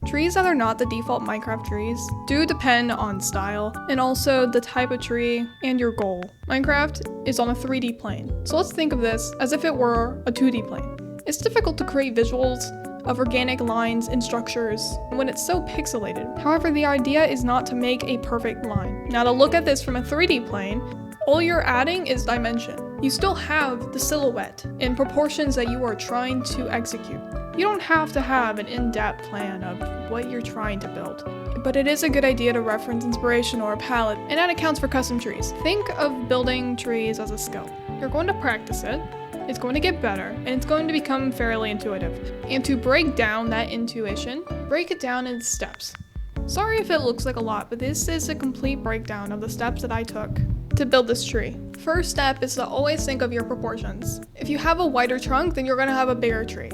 Trees that are not the default Minecraft trees do depend on style and also the type of tree and your goal. Minecraft is on a 3D plane, so let's think of this as if it were a 2D plane. It's difficult to create visuals of organic lines and structures when it's so pixelated. However, the idea is not to make a perfect line. Now, to look at this from a 3D plane, all you're adding is dimension. You still have the silhouette in proportions that you are trying to execute. You don't have to have an in-depth plan of what you're trying to build, but it is a good idea to reference inspiration or a palette, and that accounts for custom trees. Think of building trees as a skill. You're going to practice it, it's going to get better, and it's going to become fairly intuitive. And to break down that intuition, break it down into steps. Sorry if it looks like a lot, but this is a complete breakdown of the steps that I took to build this tree. First step is to always think of your proportions. If you have a wider trunk, then you're going to have a bigger tree.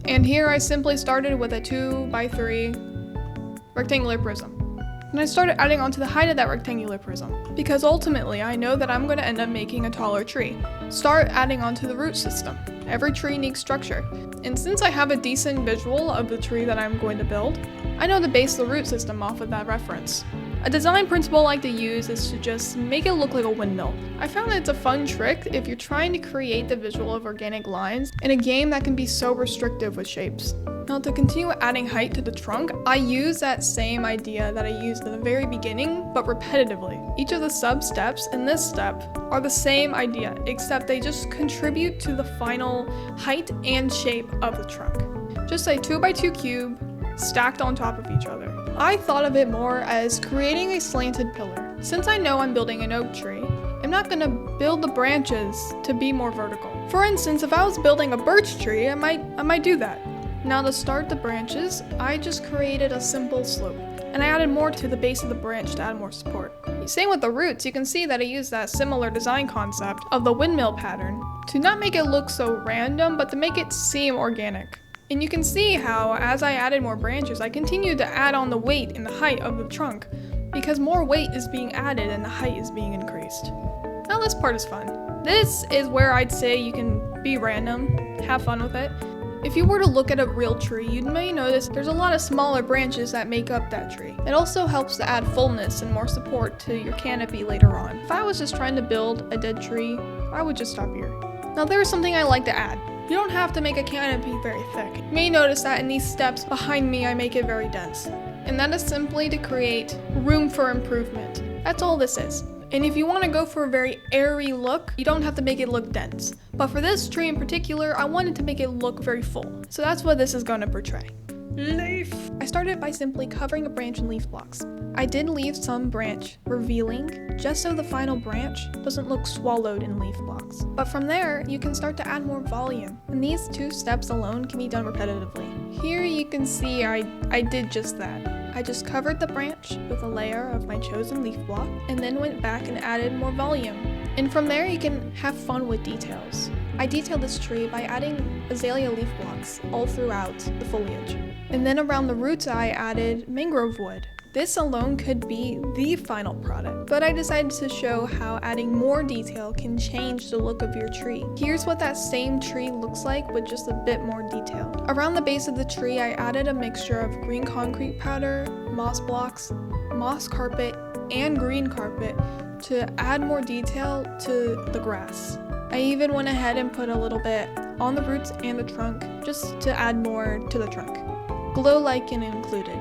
And here I simply started with a 2x3 rectangular prism. And I started adding on to the height of that rectangular prism, because ultimately I know that I'm going to end up making a taller tree. Start adding on to the root system. Every tree needs structure. And since I have a decent visual of the tree that I'm going to build, I know to base the root system off of that reference. A design principle I like to use is to just make it look like a windmill. I found that it's a fun trick if you're trying to create the visual of organic lines in a game that can be so restrictive with shapes. Now, to continue adding height to the trunk, I use that same idea that I used in the very beginning, but repetitively. Each of the sub-steps in this step are the same idea, except they just contribute to the final height and shape of the trunk. Just a 2x2 cube stacked on top of each other. I thought of it more as creating a slanted pillar. Since I know I'm building an oak tree, I'm not going to build the branches to be more vertical. For instance, if I was building a birch tree, I might do that. Now, to start the branches, I just created a simple slope, and I added more to the base of the branch to add more support. Same with the roots, you can see that I used that similar design concept of the windmill pattern to not make it look so random, but to make it seem organic. And you can see how, as I added more branches, I continued to add on the weight and the height of the trunk, because more weight is being added and the height is being increased. Now, this part is fun. This is where I'd say you can be random, have fun with it. If you were to look at a real tree, you may notice there's a lot of smaller branches that make up that tree. It also helps to add fullness and more support to your canopy later on. If I was just trying to build a dead tree, I would just stop here. Now, there is something I like to add. You don't have to make a canopy very thick. You may notice that in these steps behind me, I make it very dense. And that is simply to create room for improvement. That's all this is. And if you want to go for a very airy look, you don't have to make it look dense. But for this tree in particular, I wanted to make it look very full. So that's what this is going to portray. Leaf! I started by simply covering a branch in leaf blocks. I did leave some branch revealing, just so the final branch doesn't look swallowed in leaf blocks. But from there, you can start to add more volume. And these two steps alone can be done repetitively. Here you can see I did just that. I just covered the branch with a layer of my chosen leaf block, and then went back and added more volume. And from there, you can have fun with details. I detailed this tree by adding azalea leaf blocks all throughout the foliage. And then around the roots, I added mangrove wood. This alone could be the final product, but I decided to show how adding more detail can change the look of your tree. Here's what that same tree looks like with just a bit more detail. Around the base of the tree, I added a mixture of green concrete powder, moss blocks, moss carpet, and green carpet to add more detail to the grass. I even went ahead and put a little bit on the roots and the trunk just to add more to the trunk. Glow lichen included.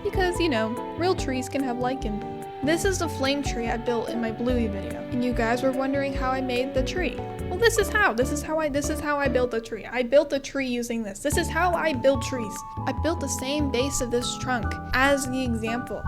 Because, you know, real trees can have lichen. This is the flame tree I built in my Bluey video, and you guys were wondering how I made the tree. Well, this is how I built the tree. I built the tree using this. This is how I build trees. I built the same base of this trunk as the example.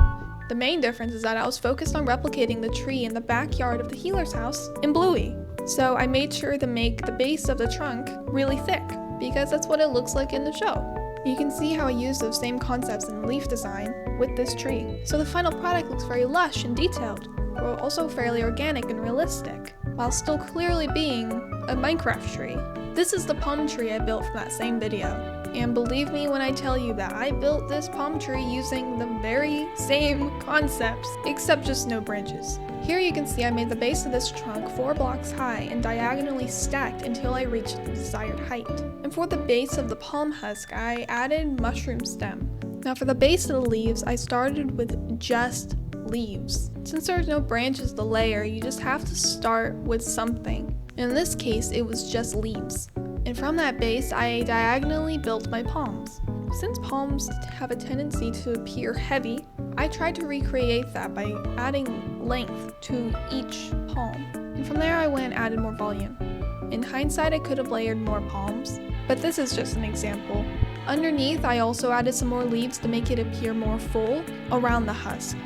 The main difference is that I was focused on replicating the tree in the backyard of the healer's house in Bluey. So I made sure to make the base of the trunk really thick, because that's what it looks like in the show. You can see how I used those same concepts in leaf design with this tree. So the final product looks very lush and detailed, but also fairly organic and realistic, while still clearly being a Minecraft tree. This is the palm tree I built from that same video. And believe me when I tell you that I built this palm tree using the very same concepts, except just no branches. Here you can see I made the base of this trunk 4 blocks high and diagonally stacked until I reached the desired height. And for the base of the palm husk, I added mushroom stem. Now for the base of the leaves, I started with just leaves. Since there's no branches to layer, you just have to start with something. In this case, it was just leaves. And from that base, I diagonally built my palms. Since palms have a tendency to appear heavy, I tried to recreate that by adding length to each palm. And from there I went and added more volume. In hindsight, I could have layered more palms, but this is just an example. Underneath, I also added some more leaves to make it appear more full around the husk.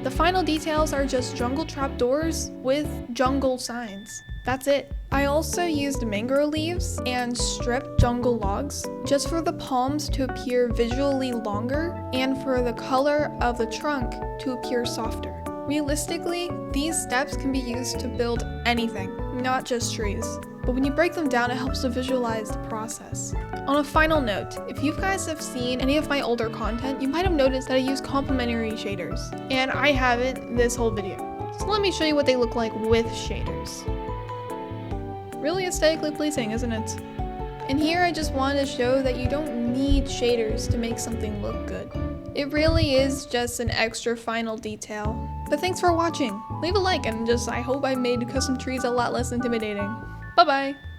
The final details are just jungle trapdoors with jungle signs. That's it. I also used mangrove leaves and stripped jungle logs just for the palms to appear visually longer and for the color of the trunk to appear softer. Realistically, these steps can be used to build anything, not just trees. But when you break them down, it helps to visualize the process. On a final note, if you guys have seen any of my older content, you might have noticed that I use complementary shaders. And I haven't this whole video. So let me show you what they look like with shaders. Really aesthetically pleasing, isn't it? And here I just wanted to show that you don't need shaders to make something look good. It really is just an extra final detail. But thanks for watching. Leave a like and I hope I made custom trees a lot less intimidating. Bye bye!